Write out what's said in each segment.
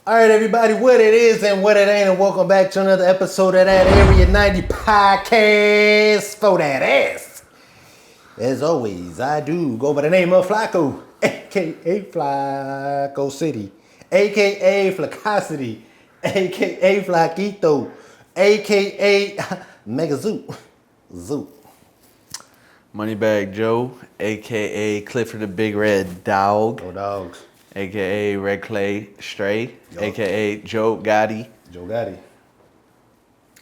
All right, everybody, what it is and what it ain't, and welcome back to another episode of that Area 90 podcast for that ass. As always, I do go by the name of Flacco, aka Flacco City, aka Flacosity, aka Flaquito, aka Mega Zoo. Zoo. Moneybag Joe, aka Clifford the Big Red Dog, Go Dogs. aka Red Clay Stray, Yup. aka Joe Gotti. Joe Gotti.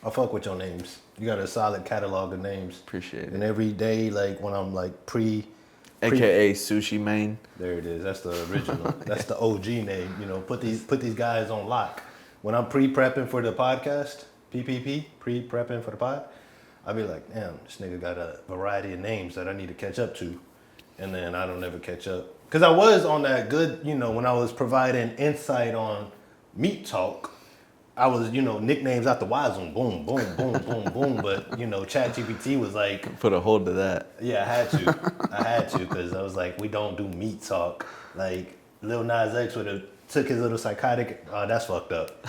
I fuck with your names. You got a solid catalog of names. Appreciate it. And every day, like when I'm like AKA Sushi Main. there it is. That's the original. That's the OG name. You know, put these guys on lock. When I'm pre-prepping for the podcast, PPP, pre-prepping for the pod, I'll be like, damn, this nigga got a variety of names that I need to catch up to, and then I don't ever catch up. Cause I was on that good, you know, when I was providing insight on Meat Talk. I was, you know, nicknames out the wazoo, boom, boom, boom, boom, boom. But, you know, ChatGPT was like, Put a hold to that. yeah, I had to, because I was like, we don't do meat talk. Like, Lil Nas X would have took his little psychotic, that's fucked up.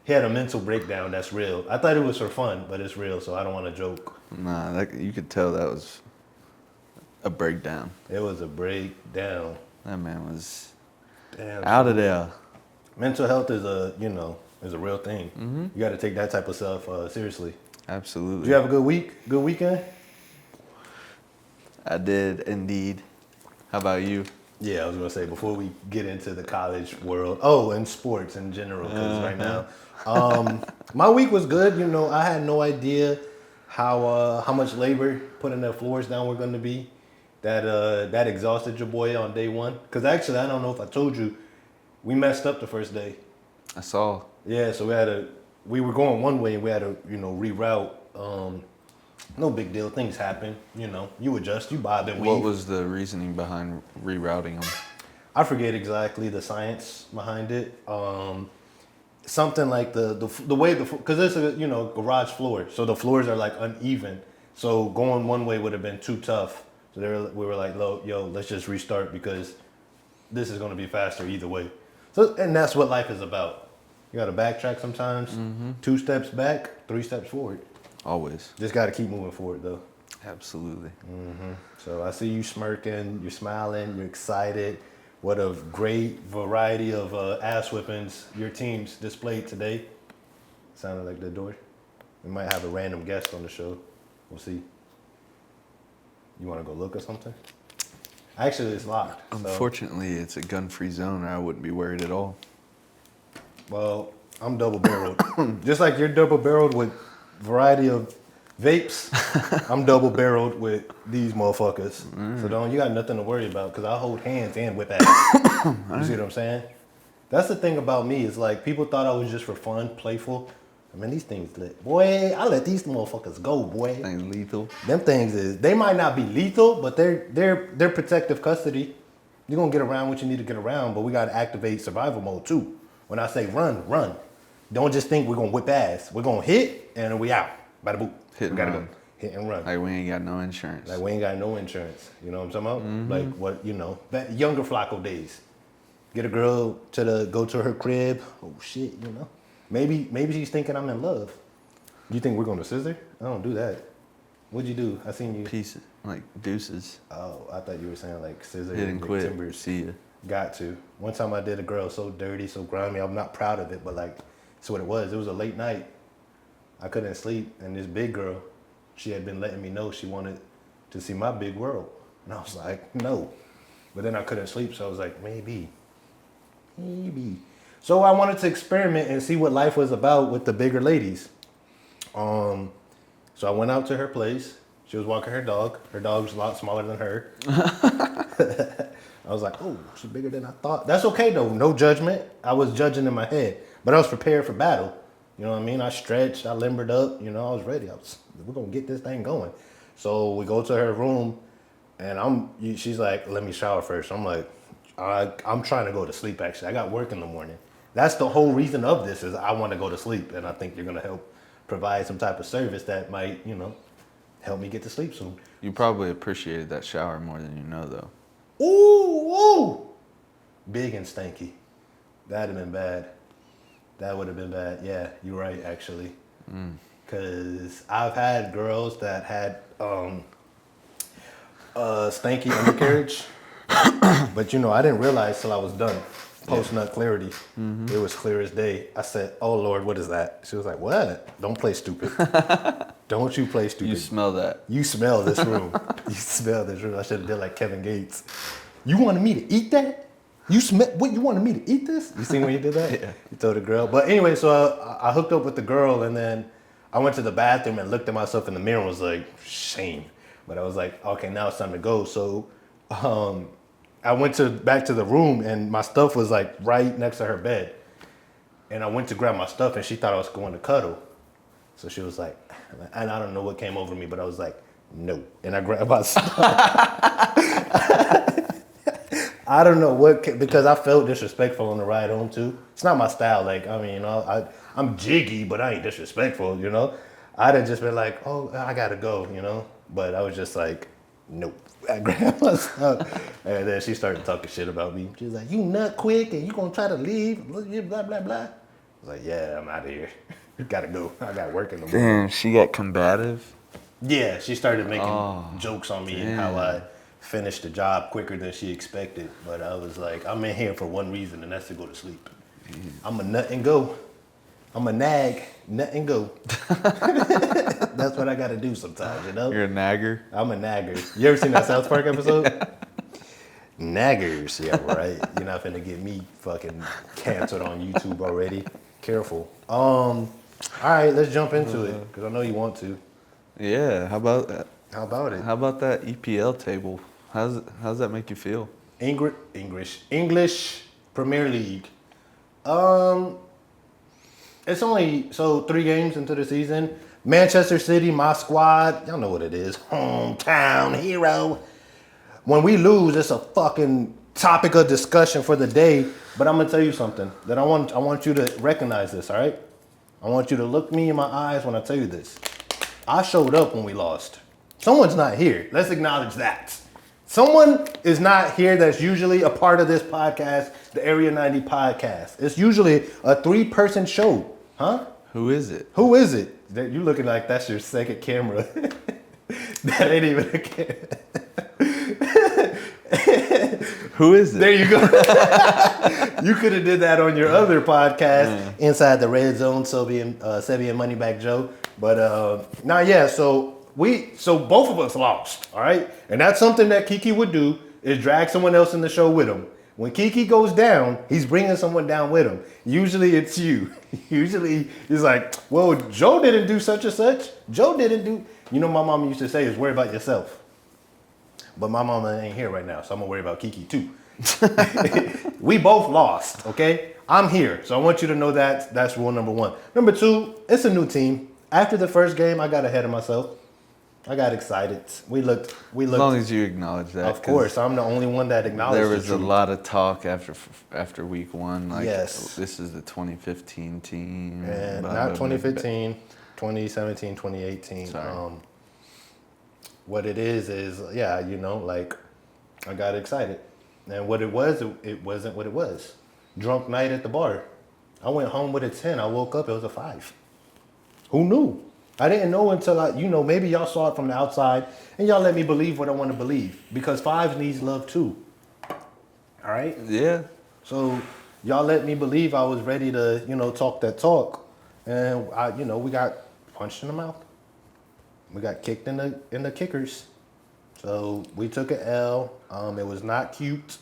He had a mental breakdown that's real. I thought it was for fun, but it's real, so I don't want to joke. Nah, you could tell that was a breakdown. It was a breakdown. That man was Damn. out of there. Mental health is a real thing. Mm-hmm. You got to take that type of stuff seriously. Absolutely. Did you have a good week? Good weekend? I did indeed. How about you? Yeah, I was gonna say before we get into the college world. Oh, and sports in general, because right now, my week was good. You know, I had no idea how much labor putting the floors down were going to be. That exhausted your boy on day one. Because actually, I don't know if I told you, we messed up the first day. I saw. Yeah, so we were going one way and we had to, you know, reroute. No big deal. Things happen. You know, you adjust, you bob and weave. What was the reasoning behind rerouting them? I forget exactly the science behind it. Something like the way because it's a, you know, garage floor, so the floors are like uneven. So going one way would have been too tough. So we were like, yo, let's just restart because this is going to be faster either way. So and that's what life is about. You got to backtrack sometimes. Mm-hmm. 2 steps back, 3 steps forward. Always. Just got to keep moving forward though. Absolutely. Mm-hmm. So I see you smirking, you're smiling, you're excited. What a great variety of ass whippings your teams displayed today. Sounded like the door. We might have a random guest on the show. We'll see. You want to go look or something? Actually, it's locked. Unfortunately, it's a gun-free zone, or I wouldn't be worried at all. Well, I'm double-barreled. Just like you're double-barreled with variety of vapes, I'm double-barreled with these motherfuckers. So you got nothing to worry about because I hold hands and whip ass. You see what I'm saying? That's the thing about me is like people thought I was just for fun, playful. I mean, these things lit. Boy, I let these motherfuckers go, boy. Things lethal. Them things they might not be lethal, but they're protective custody. You're gonna get around what you need to get around, but we gotta activate survival mode too. When I say run, run. Don't just think we're gonna whip ass. We're gonna hit and we out. Bada boop. Hit and we gotta run. go. Hit and run. Like we ain't got no insurance. Like we ain't got no insurance. You know what I'm talking about? Like what, you know, that younger Flacco days. Get a girl go to her crib. Oh shit, you know. Maybe she's thinking I'm in love. You think we're gonna scissor? I don't do that. What'd you do? I seen you. Pieces, like deuces. Oh, I thought you were saying like scissor. Hit and like quit. Timbers. See ya. Got to. One time I did a girl so dirty, so grimy. I'm not proud of it, but like, that's what it was. It was a late night. I couldn't sleep, and this big girl, she had been letting me know she wanted to see my big world, and I was like, no. But then I couldn't sleep, so I was like, maybe. So I wanted to experiment and see what life was about with the bigger ladies. So I went out to her place. She was walking her dog. Her dog was a lot smaller than her. I was like, oh, she's bigger than I thought. That's okay though, no judgment. I was judging in my head, but I was prepared for battle. You know what I mean? I stretched, I limbered up, you know, I was ready. We're gonna get this thing going. So we go to her room and she's like, let me shower first. I'm like, I'm trying to go to sleep actually. I got work in the morning. That's the whole reason of this is I want to go to sleep, and I think you're gonna help provide some type of service that might, you know, help me get to sleep soon. You probably appreciated that shower more than you know, though. Ooh, ooh. Big and stanky. That'd have been bad. That would have been bad. Yeah, you're right, actually. Because I've had girls that had stanky undercarriage. But, I didn't realize till I was done. Post-nut clarity. It was clear as day. I said, oh, Lord, what is that? She was like, what? Don't play stupid. Don't you play stupid. You smell that. You smell this room. You smell this room. I should have did like Kevin Gates. You wanted me to eat that? You smell? What? You wanted me to eat this? You seen when you did that? Yeah. You told the girl. But anyway, so I hooked up with the girl, and then I went to the bathroom and looked at myself in the mirror and was like, shame. But I was like, okay, now it's time to go. So I went back to the room, and my stuff was like right next to her bed. And I went to grab my stuff, and she thought I was going to cuddle. So she was like, and I don't know what came over me, but I was like, no. And I grabbed my stuff. I don't know because I felt disrespectful on the ride home too. It's not my style. Like, I mean, I'm jiggy, but I ain't disrespectful, I'd have just been like, oh, I gotta go, But I was just like, nope. I grabbed my stuff. And then she started talking shit about me. She was like, you nut quick and you gonna try to leave, blah, blah, blah. I was like, yeah, I'm out of here. Gotta go. I got work in the morning. Damn, she got combative. Yeah, she started making jokes on me and how I finished the job quicker than she expected. But I was like, I'm in here for one reason, and that's to go to sleep. I'm a nut and go. I'm a nag, nut and go. That's what I got to do sometimes, You're a nagger? I'm a nagger. You ever seen that South Park episode? Yeah. Naggers, yeah, right. You're not finna get me fucking canceled on YouTube already. Careful. All right, let's jump into it because I know you want to. Yeah, how about that? How about it? How about that EPL table? How's that make you feel? English Premier League. It's only 3 games into the season. Manchester City, my squad. Y'all know what it is. Hometown hero. When we lose, it's a fucking topic of discussion for the day. But I'm gonna tell you something that I want you to recognize this. All right. I want you to look me in my eyes when I tell you this. I showed up when we lost. Someone's not here. Let's acknowledge that. Someone is not here that's usually a part of this podcast, the Area 90 podcast. It's usually a 3-person show. Huh? Who is it? Who is it? You looking like that's your second camera. That ain't even a camera. Who is it? There you go. You could have did that on your other podcast, Inside the Red Zone, Sebi and Moneyback Joe. But so both of us lost, all right? And that's something that Kiki would do, is drag someone else in the show with him. When Kiki goes down, he's bringing someone down with him. Usually it's you. Usually he's like, well, Joe didn't do such and such. Joe didn't do. My mom used to say is worry about yourself. But my mama ain't here right now, so I'm gonna worry about Kiki too. We both lost, okay? I'm here, so I want you to know that that's rule number 1. Number 2, it's a new team. After the first game, I got ahead of myself. I got excited. We looked. As long as you acknowledge that. Of course, I'm the only one that acknowledged there was a lot of talk after week 1. Like, yes. This is the 2015 team. And not 2015, 2017, 2018. Sorry. What it is, like, I got excited. And what it was, it wasn't what it was. Drunk night at the bar. I went home with a 10. I woke up, it was a 5. Who knew? I didn't know until maybe y'all saw it from the outside and y'all let me believe what I want to believe. Because 5s needs love too. All right? Yeah. So y'all let me believe I was ready to, talk that talk. And we got punched in the mouth. We got kicked in the kickers. So we took an L. It was not cute.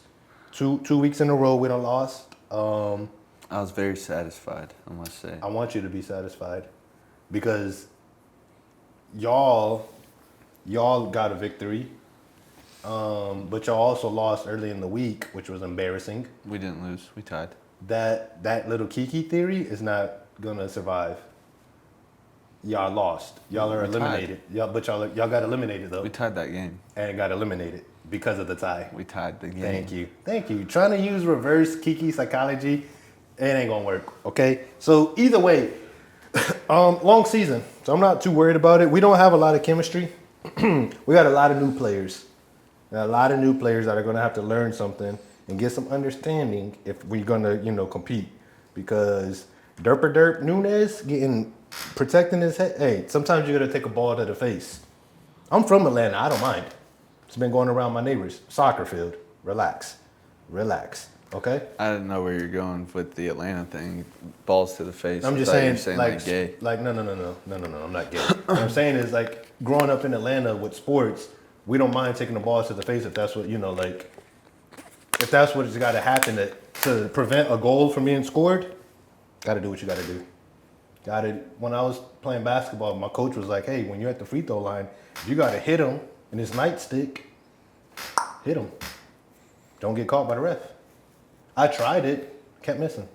Two weeks in a row we done lost. I was very satisfied, I must say. I want you to be satisfied because y'all got a victory. But y'all also lost early in the week, which was embarrassing. We didn't lose. We tied. That little Kiki theory is not gonna survive. Y'all lost. Y'all are eliminated. Y'all got eliminated though. We tied that game. And got eliminated because of the tie. We tied the game. Thank you. Trying to use reverse Kiki psychology, it ain't gonna work. Okay. So either way, long season. So I'm not too worried about it. We don't have a lot of chemistry. We got a lot of new players. A lot of new players that are gonna have to learn something and get some understanding if we're gonna, compete. Because Derp Nunez protecting his head. Hey, sometimes you gotta take a ball to the face. I'm from Atlanta. I don't mind. It's been going around my neighbors. Soccer field. Relax. Okay. I didn't know where you're going with the Atlanta thing. Balls to the face. I'm I just thought you saying, were like gay. Like no. I'm not gay. What I'm saying is like growing up in Atlanta with sports, we don't mind taking the balls to the face if that's what if that's what's got to happen to prevent a goal from being scored. Got to do what you got to do. Got it. When I was playing basketball, my coach was like, "Hey, when you're at the free throw line, you got to hit him in his nightstick. Hit him. Don't get caught by the ref." I tried it, kept missing.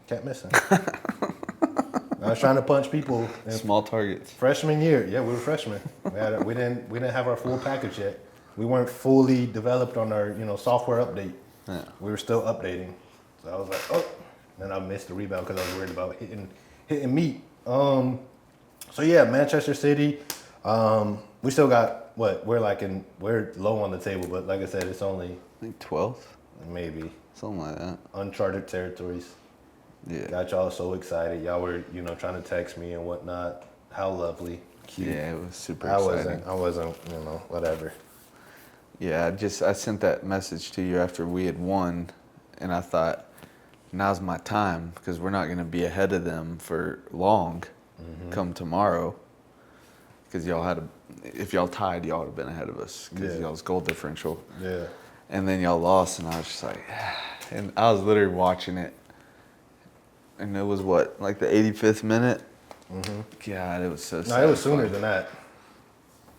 I was trying to punch people. Small targets. Freshman year, yeah, we were freshmen. We didn't have our full package yet. We weren't fully developed on our software update. Yeah. We were still updating. So I was like, oh, and I missed the rebound because I was worried about hitting meat. So yeah, Manchester City. We still got what we're low on the table, but like I said, it's only I think 12th. Maybe. Something like that. Uncharted territories. Yeah. Got y'all so excited. Y'all were, trying to text me and whatnot. How lovely. Cute. Yeah, it was super exciting. I wasn't, whatever. Yeah, I sent that message to you after we had won, and I thought, now's my time, because we're not going to be ahead of them for long come tomorrow. Because if y'all tied, y'all would have been ahead of us, because y'all's goal differential. Yeah. And then y'all lost, and I was just like, and I was literally watching it, and it was like the 85th minute? Mm-hmm. God, it was so sad. No, it was sooner than that.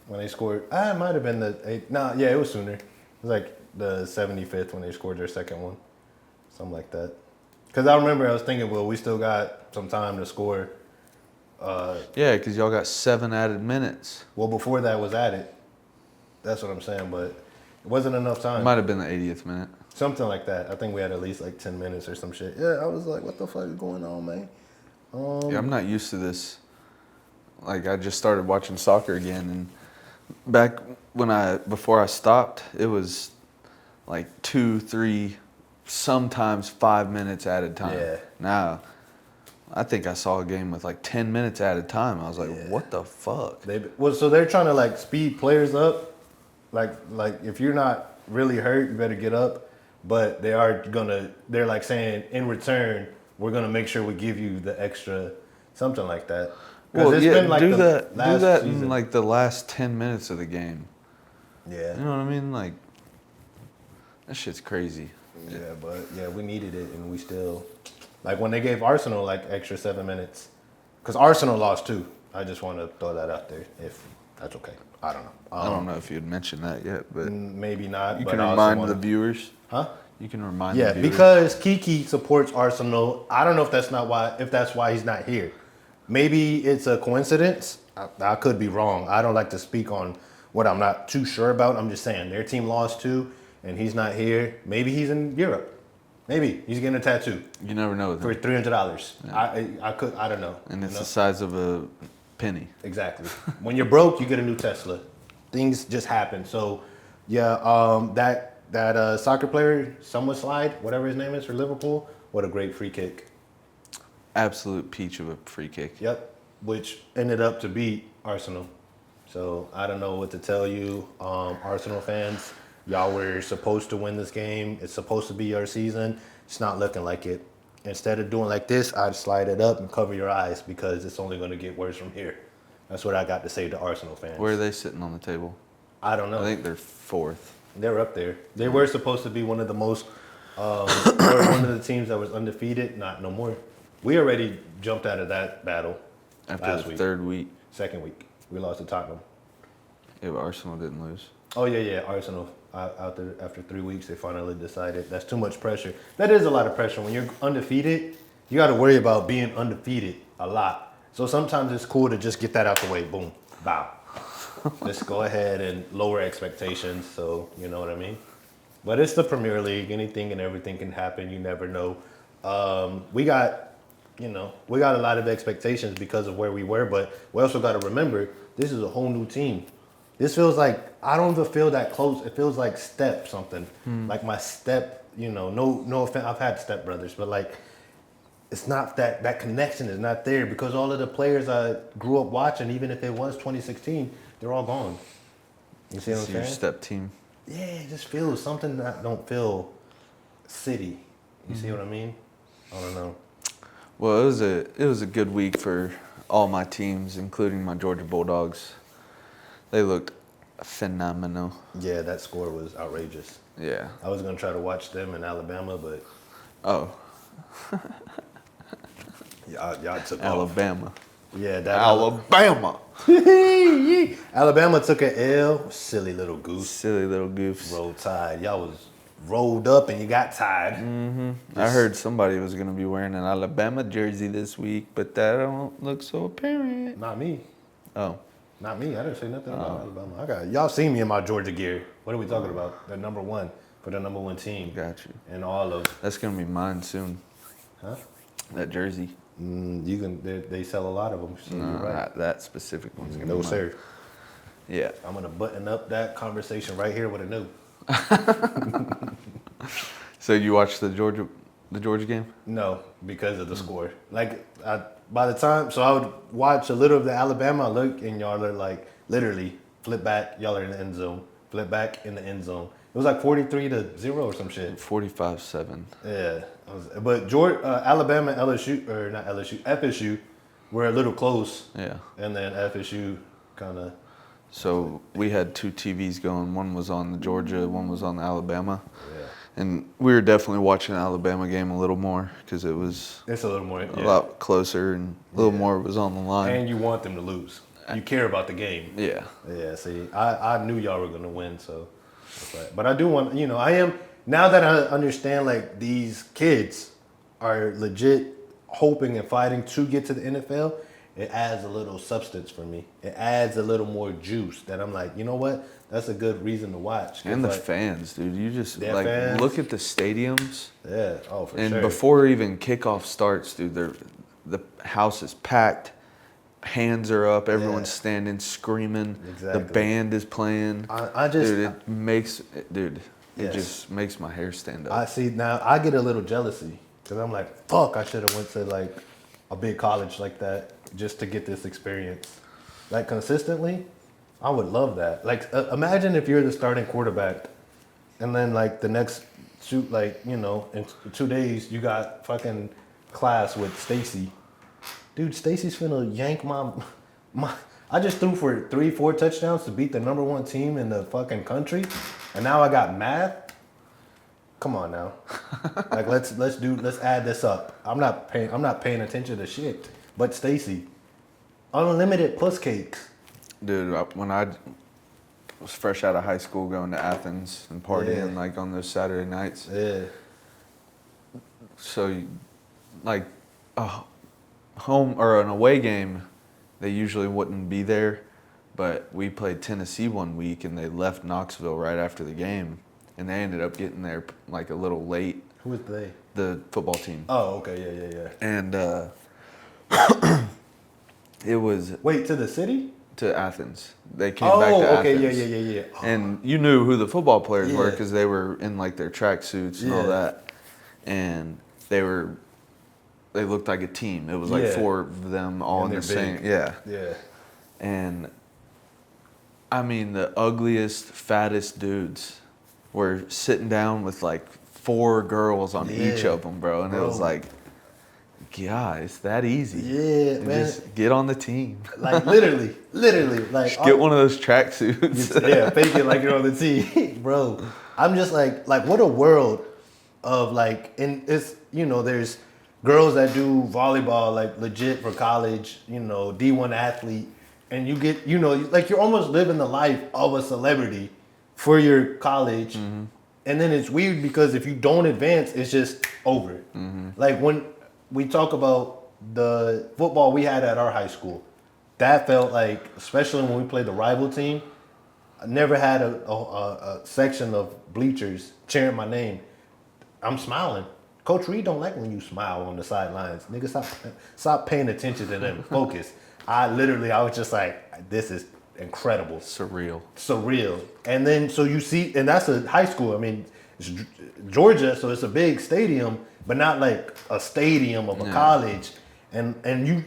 When they scored, it might have been the 8th. No, yeah, it was sooner. It was like the 75th when they scored their second one. Something like that. Because I remember I was thinking, well, we still got some time to score. Yeah, because y'all got 7 added minutes. Well, before that was added. That's what I'm saying, but it wasn't enough time. It might have been the 80th minute. Something like that. I think we had at least like 10 minutes or some shit. Yeah, I was like, what the fuck is going on, man? Yeah, I'm not used to this. Like, I just started watching soccer again, and back before I stopped, it was like 2, 3, sometimes 5 minutes added time. Yeah. Now, I think I saw a game with like 10 minutes added time. I was like, what the fuck? So they're trying to like speed players up. Like if you're not really hurt, you better get up. But they're like saying, in return, we're gonna make sure we give you the extra, something like that. Well, it's been like do that season. in like the last 10 minutes of the game. Yeah. You know what I mean? Like, that shit's crazy. Yeah, but yeah, we needed it, and we still, like when they gave Arsenal like extra 7 minutes, because Arsenal lost too. I just want to throw that out there, if that's okay. I don't know. I don't know if you'd mentioned that yet, but maybe not. You but can I remind also the viewers. Huh? You can remind the viewers. Yeah, because Kiki supports Arsenal. I don't know if that's why he's not here. Maybe it's a coincidence. I could be wrong. I don't like to speak on what I'm not too sure about. I'm just saying their team lost too, and he's not here. Maybe he's in Europe. Maybe he's getting a tattoo. You never know with for him. $300. Yeah. I don't know. And it's the size of a penny. Exactly. When you're broke, you get a new Tesla. Things just happen. So, yeah, that soccer player, Slide, whatever his name is for Liverpool, what a great free kick. Absolute peach of a free kick. Yep, which ended up to beat Arsenal. So I don't know what to tell you, Arsenal fans. Y'all were supposed to win this game. It's supposed to be your season. It's not looking like it. Instead of doing like this, I'd slide it up and cover your eyes because it's only going to get worse from here. That's what I got to say to Arsenal fans. Where are they sitting on the table? I don't know. I think they're 4th. They're up there. They were supposed to be one of the most, or one of the teams that was undefeated. Not no more. We already jumped out of that battle After last the week. 3rd week. 2nd week. We lost to Tottenham. Yeah, but Arsenal didn't lose. Oh, yeah. Arsenal, out there after 3 weeks, they finally decided that's too much pressure. That is a lot of pressure. When you're undefeated, you got to worry about being undefeated a lot. So sometimes it's cool to just get that out the way. Boom. Bow. Just go ahead and lower expectations. So, you know what I mean? But it's the Premier League. Anything and everything can happen. You never know. We got a lot of expectations because of where we were. But we also got to remember, this is a whole new team. This feels like I don't even feel that close. It feels like step something, like my step. You know, no offense. I've had step brothers, but like it's not that connection is not there because all of the players I grew up watching, even if it was 2016, they're all gone. You see what I'm It's your saying? step team. Yeah, it just feels something that don't feel city. You see what I mean? I don't know. Well, it was a good week for all my teams, including my Georgia Bulldogs. They looked phenomenal. Yeah, that score was outrageous. Yeah. I was gonna try to watch them in Alabama, but Oh, y'all took off. Alabama. Yeah, that Alabama. Alabama took an L. Silly little goose. Silly little goofs. Roll Tide. Y'all was rolled up and you got tied. I heard somebody was going to be wearing an Alabama jersey this week, but that don't look so apparent. Not me. Oh. Not me. I didn't say nothing about Alabama. Y'all see me in my Georgia gear. What are we talking about? The number one for the number one team. Got you. And all of. That's going to be mine soon. Huh? That jersey. You can. They sell a lot of them. So No, you're right. not that specific one's going to No be mine. sir. Yeah. I'm gonna button up that conversation right here with a new. So you watched the Georgia game? No, because of the score. Like by the time, so I would watch a little of the Alabama. I look and y'all are like literally flip back. Y'all are in the end zone. Flip back in the end zone. It was like 43-0 or some shit. 45-7. Yeah, but Alabama, LSU or not LSU, FSU were a little close. Yeah. And then FSU kind of. So we had two TVs going. One was on the Georgia, one was on the Alabama. Yeah. And we were definitely watching the Alabama game a little more because it was It's a little more. a lot closer and a little more was on the line. And you want them to lose. You care about the game. Yeah. Yeah, see, I knew y'all were gonna win, so. But I do want, I am now that I understand like these kids are legit hoping and fighting to get to the NFL. It adds a little substance for me. It adds a little more juice that I'm like, you know what? That's a good reason to watch. And the like, fans, dude. You just their like fans. look at the stadiums. Yeah. Oh, for And sure. before even kickoff starts, dude, the house is packed. Hands are up. Everyone's standing, screaming. Exactly. The band is playing. I just, dude, it makes, dude, it Yes. just makes my hair stand up. I see now. I get a little jealousy because I'm like, fuck, I should have went to like a big college like that just to get this experience, like consistently. I would love that. Like, imagine if you're the starting quarterback, and then like the next shoot, like in 2 days you got fucking class with Stacy. Dude, Stacy's finna yank my. I just threw for 3-4 touchdowns to beat the number one team in the fucking country, and now I got math. Come on now, like let's add this up. I'm not paying attention to shit. But Stacy, unlimited plus cakes. Dude, when I was fresh out of high school going to Athens and partying like on those Saturday nights. Yeah. So, like, a home or an away game, they usually wouldn't be there. But we played Tennessee one week and they left Knoxville right after the game. And they ended up getting there like a little late. Who was they? The football team. Oh, okay, yeah. And it was Wait, to the city? to Athens. They came back to Athens. Okay, yeah. And you knew who the football players were Yeah. because they were in like their track suits and all Yeah. that. And they looked like a team. It was like Yeah. 4 of them all And in the they're same. big. Yeah. Yeah. And I mean, the ugliest, fattest dudes were sitting down with like 4 girls on each Yeah. of them, bro. And it was Bro. like, yeah, it's that easy. Yeah, And man. just get on the team. Like literally, like Just get one of those track suits. yeah, fake it like you're on the team, bro. I'm just like what a world of like, and it's there's girls that do volleyball like legit for college, D1 athlete, and you get like you're almost living the life of a celebrity for your college, and then it's weird because if you don't advance, it's just over. Like when we talk about the football we had at our high school, that felt like, especially when we played the rival team, I never had a section of bleachers cheering my name. I'm smiling. Coach Reed don't like when you smile on the sidelines. Nigga, stop paying attention to them. Focus. I was just like, this is incredible, surreal. And then so you see, and that's a high school. I mean, it's Georgia, so it's a big stadium, but not like a stadium of a college. And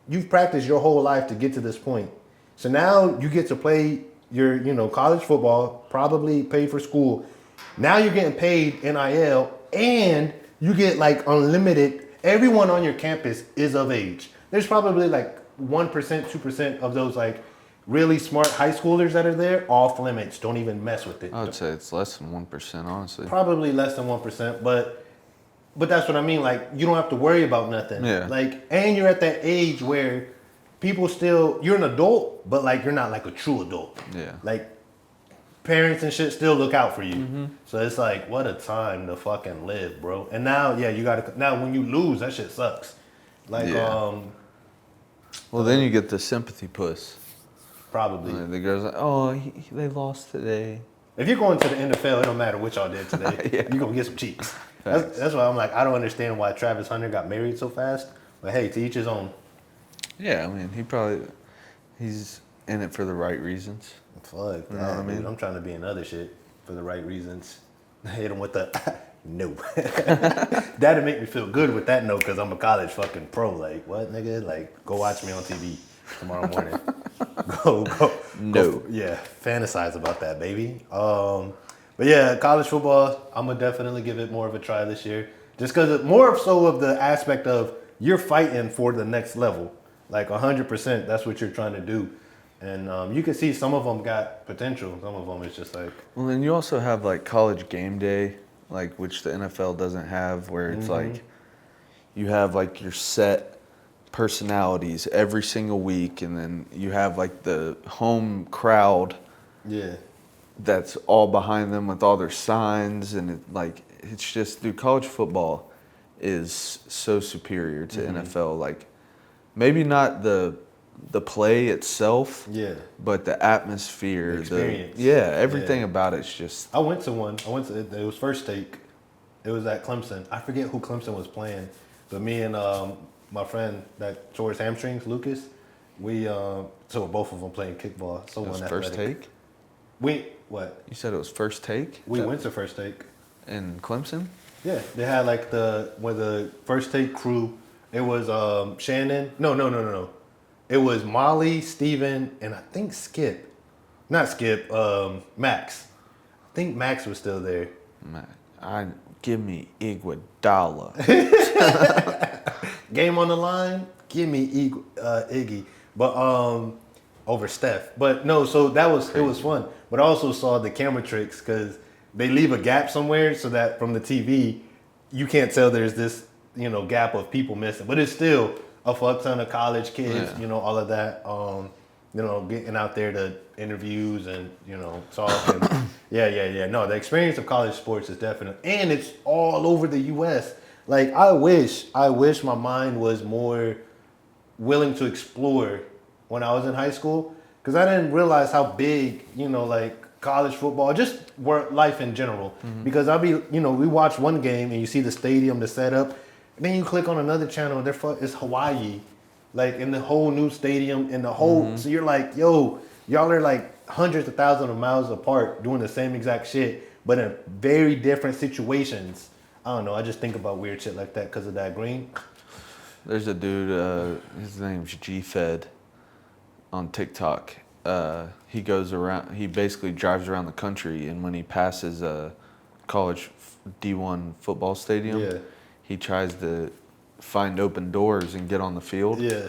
you've practiced your whole life to get to this point. So now you get to play your college football, probably pay for school. Now you're getting paid NIL, and you get like unlimited. Everyone on your campus is of age. There's probably like 1%, 2% of those like really smart high schoolers that are there, off limits. Don't even mess with it. I would say it's less than 1%, honestly. Probably less than 1%, but that's what I mean. Like, you don't have to worry about nothing. Yeah. Like, and you're at that age where people still, you're an adult, but like you're not like a true adult. Yeah. Like, parents and shit still look out for you. So it's like, what a time to fucking live, bro. And now, yeah, you gotta, now when you lose, that shit sucks. Like, well, then you get the sympathy puss. Probably. The girl's like, oh, they lost today. If you're going to the NFL, it don't matter what y'all did today. You're going to get some cheeks. That's why I'm like, I don't understand why Travis Hunter got married so fast. But hey, to each his own. Yeah, I mean, he's in it for the right reasons. Fuck, you know what I mean? Dude, I'm trying to be in other shit for the right reasons. Hit him with the no. That'd make me feel good with that no, because I'm a college fucking pro. Like, what, nigga? Like, go watch me on TV tomorrow morning. Go. No. Yeah, fantasize about that, baby. But yeah, college football, I'm going to definitely give it more of a try this year. Just because more so of the aspect of you're fighting for the next level. Like 100%, that's what you're trying to do. And you can see some of them got potential. Some of them is just like... Well, then you also have like college game day, like which the NFL doesn't have, where it's like you have like your set personalities every single week, and then you have like the home crowd. Yeah. That's all behind them with all their signs, and it's just, dude, college football is so superior to NFL. Like, maybe not the play itself, but the atmosphere, the experience. Everything about it's just. I went to one. It was First Take. It was at Clemson. I forget who Clemson was playing, but me and my friend that tore his hamstrings, Lucas, we so both of them playing kickball. So It was one First athletic. Take? What? You said it was First Take? We went to First Take. In Clemson? Yeah, they had like the First Take crew. It was Shannon. No. It was Molly, Steven, and I think Skip. Not Skip, Max. I think Max was still there. Give me Iguodala. Game on the line, give me Iggy. But over Steph. But no, so it was fun. But I also saw the camera tricks because they leave a gap somewhere so that from the TV you can't tell there's this, gap of people missing. But it's still a fuck ton of college kids, all of that. Getting out there to interviews and, talk. And yeah. No, the experience of college sports is definite. And it's all over the U.S. Like, I wish my mind was more willing to explore when I was in high school. Because I didn't realize how big, like college football, just work life in general. Because we watch one game and you see the stadium, the setup. And then you click on another channel and it's Hawaii. Like, in the whole new stadium, in the whole, so you're like, yo, y'all are like hundreds of thousands of miles apart doing the same exact shit, but in very different situations. I don't know, I just think about weird shit like that because of that green. There's a dude, his name's G-Fed on TikTok. He goes around, he basically drives around the country, and when he passes a college D1 football stadium, he tries to find open doors and get on the field. Yeah.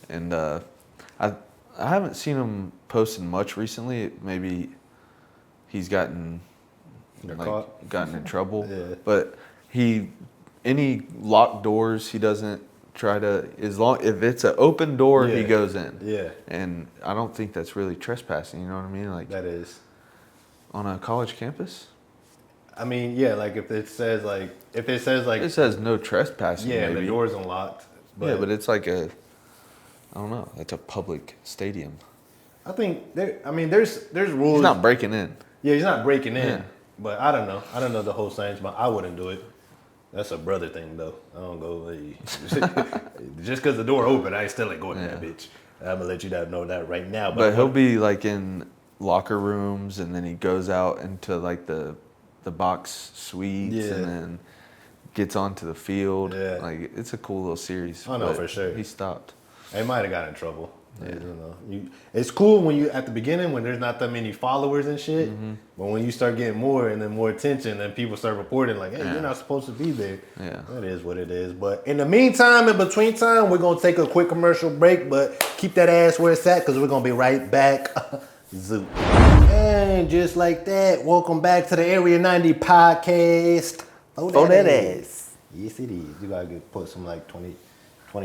And I haven't seen him posting much recently. Maybe he's gotten in trouble. But any locked doors, he doesn't try to, if it's an open door, he goes in. Yeah. And I don't think that's really trespassing, you know what I mean? Like, that is. On a college campus? I mean, yeah, like it says it says no trespassing. Yeah, maybe. The door's unlocked. But but it's like I don't know. It's a public stadium. I think there's rules. He's not breaking in. Yeah, he's not breaking in. Yeah. But I don't know. I don't know the whole science, but I wouldn't do it. That's a brother thing, though. I don't go, hey. Just because the door open, I still ain't going in that bitch. I'm gonna let you know that right now. But he'll be like in locker rooms, and then he goes out into like the box suites, and then gets onto the field. Yeah. Like it's a cool little series. I know for sure. He stopped. He might have got in trouble. Yeah. You know, it's cool when you at the beginning when there's not that many followers and shit. But when you start getting more and then more attention, then people start reporting like, "Hey, you're not supposed to be there." Yeah, that is what it is. But in the meantime, in between time, we're gonna take a quick commercial break. But keep that ass where it's at because we're gonna be right back. Zoop. And just like that, welcome back to the Area 90 podcast. Oh, that ass. Yes, it is. You gotta put some like 20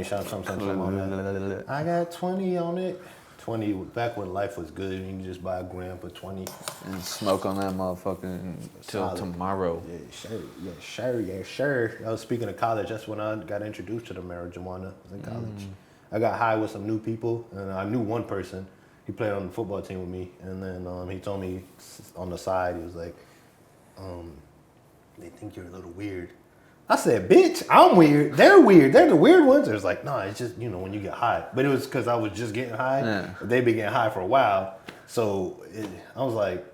shots, something on that. I got 20 on it. 20, back when life was good, you can just buy a gram for 20. And smoke on that motherfucker until tomorrow. Yeah, sure. I was speaking of college. That's when I got introduced to the marijuana. I was in college. I got high with some new people, and I knew one person. He played on the football team with me, and then he told me on the side, he was like, they think you're a little weird. I said, bitch, I'm weird. They're weird. They're the weird ones. It was like, no, it's just, when you get high. But it was because I was just getting high. Yeah. They've been getting high for a while. So I was like,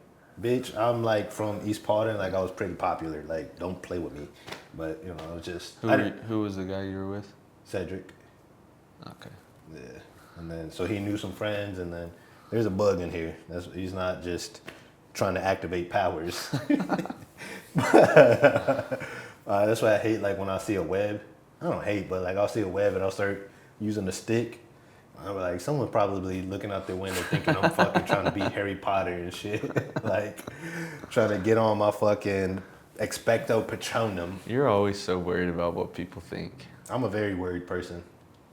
bitch, I'm like from East Paulden. Like I was pretty popular. Like, don't play with me. But, I was just. Who was the guy you were with? Cedric. Okay. Yeah. And then, so he knew some friends. And then there's a bug in here. He's not just trying to activate powers. That's why I hate like when I see a web. I don't hate, but like I'll see a web and I'll start using the stick. I'm like, someone probably looking out their window thinking I'm fucking trying to be Harry Potter and shit. Like trying to get on my fucking expecto patronum. You're always so worried about what people think. I'm a very worried person.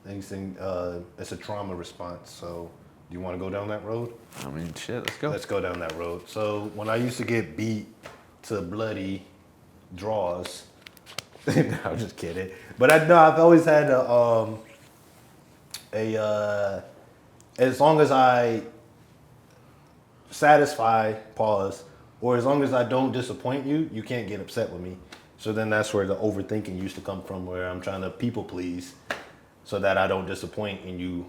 It's a trauma response. So do you want to go down that road? I mean, shit, let's go. Let's go down that road. So when I used to get beat to bloody draws, no, I'm just kidding. But I've always had as long as I satisfy, or as long as I don't disappoint you, you can't get upset with me. So then that's where the overthinking used to come from, where I'm trying to people please so that I don't disappoint and you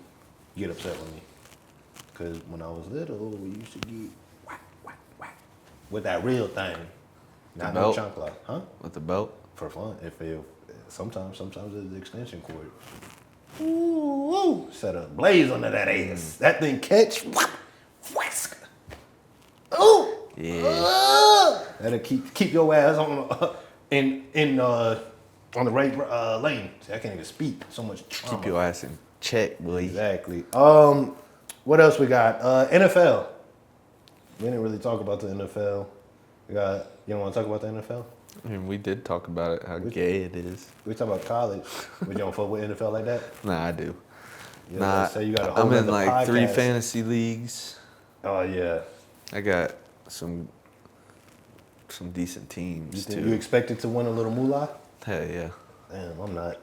get upset with me. Because when I was little, we used to get whack, whack, whack with that real thing. Not no chancla. Huh? With the belt? For fun. Sometimes it's the extension cord. Ooh, set a blaze under that ass. That thing catch. Whisk. Ooh. Yeah. That'll keep your ass on the right lane. See, I can't even speak. So much trauma. Keep your ass in check, boy. Exactly. What else we got? NFL. We didn't really talk about the NFL. You don't want to talk about the NFL? I mean, we did talk about it, how gay it is. We talk about college. But you don't fuck with NFL like that? Nah, I do. Yeah, so you got a whole I'm in like podcast. 3 fantasy leagues. Oh, yeah. I got some decent teams, too. You expected to win a little moolah? Hell yeah. Damn, I'm not.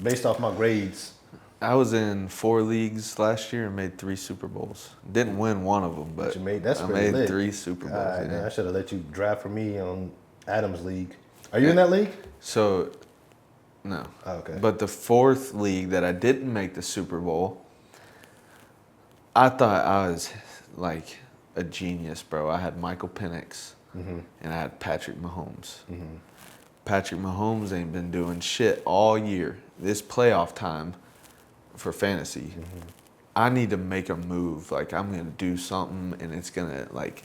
Based off my grades. I was in 4 leagues last year and made 3 Super Bowls. Didn't win one of them, but that's I made ade 3 Super Bowls. Right, yeah. I should have let you draft for me on Adam's league. Are you in that league? So, no. Oh, okay. But the 4th league that I didn't make the Super Bowl, I thought I was like a genius, bro. I had Michael Penix and I had Patrick Mahomes. Patrick Mahomes ain't been doing shit all year. This playoff time for fantasy, I need to make a move. Like, I'm going to do something, and it's going to, like,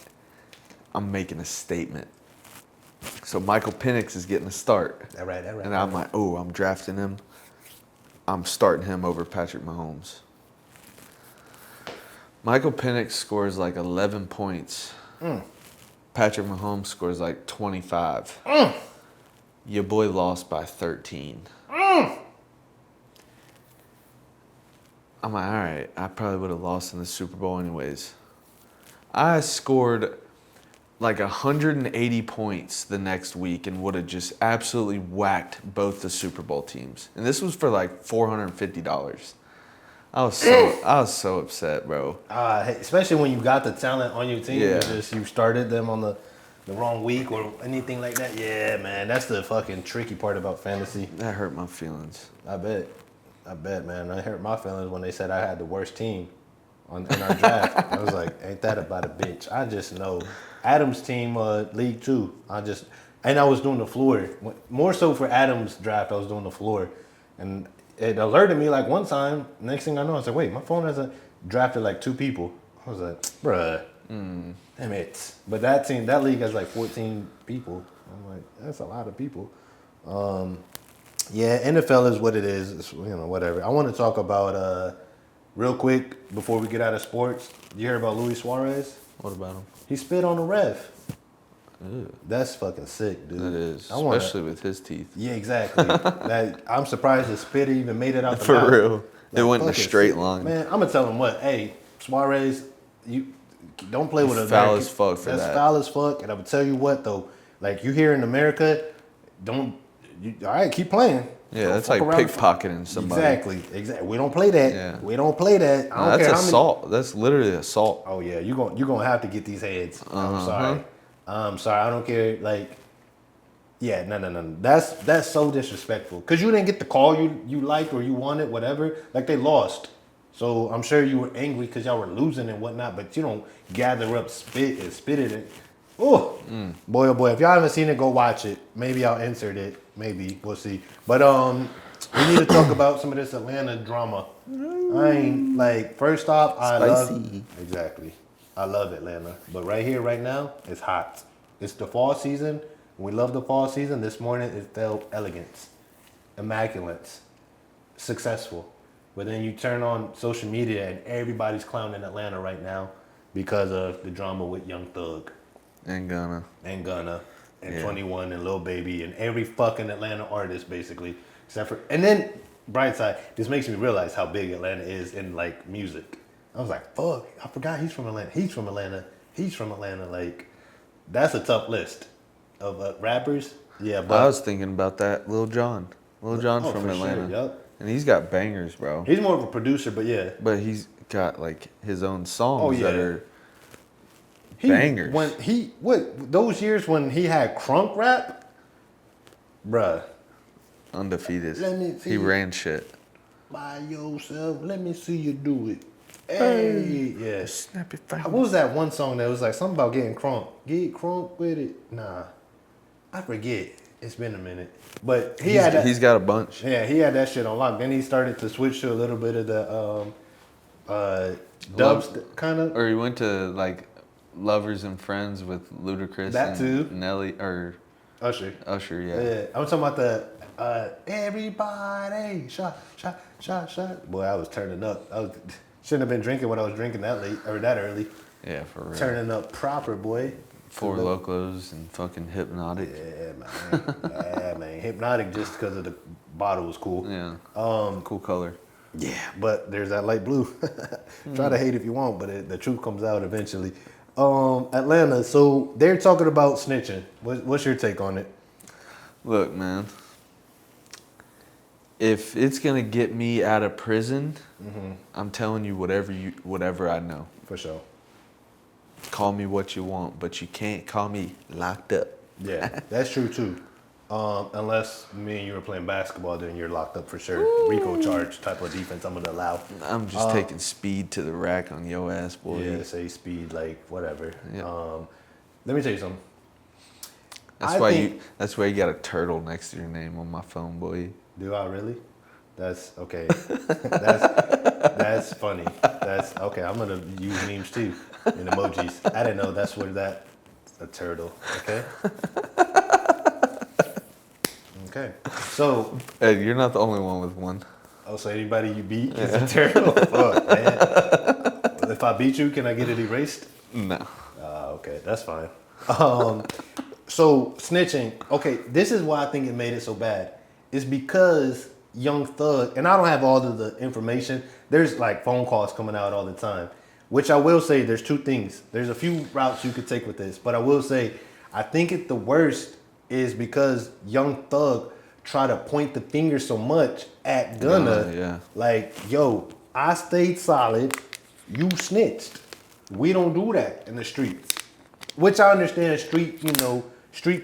I'm making a statement. So Michael Penix is getting a start. All right. And I'm like, oh, I'm drafting him. I'm starting him over Patrick Mahomes. Michael Penix scores like 11 points. Patrick Mahomes scores like 25. Your boy lost by 13. I'm like, all right, I probably would have lost in the Super Bowl anyways. I scored like 180 points the next week and would have just absolutely whacked both the Super Bowl teams. And this was for like $450. I was so upset, bro. Especially when you got the talent on your team. Yeah. You started them on the wrong week or anything like that. Yeah, man, that's the fucking tricky part about fantasy. That hurt my feelings. I bet. I bet, man. I hurt my feelings when they said I had the worst team in our draft. I was like, ain't that about a bitch? I just know. Adam's team, League Two. And I was doing the floor. More so for Adam's draft, I was doing the floor. And it alerted me like one time. Next thing I know, I was like, wait, my phone hasn't drafted like 2 people. I was like, bruh, damn it. But that team, that league has like 14 people. I'm like, that's a lot of people. Yeah, NFL is what it is. It's, whatever. I want to talk about, real quick, before we get out of sports. You hear about Luis Suarez? What about him? He spit on the ref. Ew. That's fucking sick, dude. That is, especially with his teeth. Yeah, exactly. I'm surprised the spit even made it out the For mouth. real. It went in a fucking straight sick. line. Man, I'm gonna tell him what. Hey, Suarez, you don't play with a foul as fuck for That's that. foul as fuck. And I'm gonna tell you what though. Like you here in America, all right, keep playing. Yeah, Don't that's fuck like around. pickpocketing somebody. Exactly. We don't play that. Yeah. We don't play that. I don't That's care assault. That's literally assault. Oh yeah, you're gonna have to get these heads. I'm sorry. I don't care. Like, yeah, no. That's so disrespectful. Cause you didn't get the call you liked or you wanted, whatever. Like they lost, so I'm sure you were angry because y'all were losing and whatnot. But you don't gather up spit and spit it. And, oh boy, if y'all haven't seen it, go watch it. Maybe I'll insert it. Maybe we'll see. But we need to talk about some of this Atlanta drama. I ain't like. First off, exactly. I love Atlanta, but right here, right now, it's hot. It's the fall season. We love the fall season. This morning, it felt elegance, immaculate, successful. But then you turn on social media and everybody's clowning Atlanta right now because of the drama with Young Thug And Gunna. and Gunna and Yeah. 21 and Lil Baby and every fucking Atlanta artist basically, except for. And then bright side, this makes me realize how big Atlanta is in like music. I was like, fuck, I forgot he's from Atlanta. He's from Atlanta. Like, that's a tough list of rappers. Yeah, but I was thinking about that. Lil Jon. Lil Jon's from for Atlanta. Sure, yup. And he's got bangers, bro. He's more of a producer, but yeah. But he's got like his own songs that are He, bangers. Those years when he had crunk rap, bruh. Undefeated. Let me see. He ran shit. By yourself, let me see you do it. Hey, yeah. Snap your fingers. What was that one song that was like something about getting crunk? Get crunk with it? Nah, I forget. It's been a minute. But He's got a bunch. Yeah, he had that shit on lock. Then he started to switch to a little bit of the dubs kind of. Or he went to like Lovers and Friends with Ludacris That and too. Nelly or Usher. Yeah. Yeah, I'm talking about the everybody shot. Boy, I was turning up. Shouldn't have been drinking when I was drinking that late or that early. Yeah, for real. Turning up proper, boy. Four Locos and fucking Hypnotic. Yeah, man. Hypnotic just because of the bottle was cool. Yeah. Cool color. Yeah, but there's that light blue. Try to hate if you want, but the truth comes out eventually. Atlanta, so they're talking about snitching. What's your take on it? Look, man. If it's gonna get me out of prison, I'm telling you whatever I know. For sure. Call me what you want, but you can't call me locked up. Yeah, that's true too. Unless me and you were playing basketball, then you're locked up for sure. Rico charge type of defense I'm gonna allow. I'm just taking speed to the rack on your ass, boy. Yeah, say speed, like whatever. Yeah. Let me tell you something. That's why you got a turtle next to your name on my phone, boy. Do I really? That's okay. that's funny. That's okay. I'm gonna use memes too and emojis. I didn't know that's where a turtle. Okay. Okay. So. Hey, you're not the only one with one. Oh, so anybody you beat is a turtle? Fuck, man. If I beat you, can I get it erased? No. Okay, that's fine. So snitching. Okay, this is why I think it made it so bad. It's because Young Thug, and I don't have all of the information. There's like phone calls coming out all the time, which I will say there's two things. There's a few routes you could take with this, but I will say I think the worst is because Young Thug try to point the finger so much at Gunna. Yeah. Like, yo, I stayed solid. You snitched. We don't do that in the streets. Which I understand street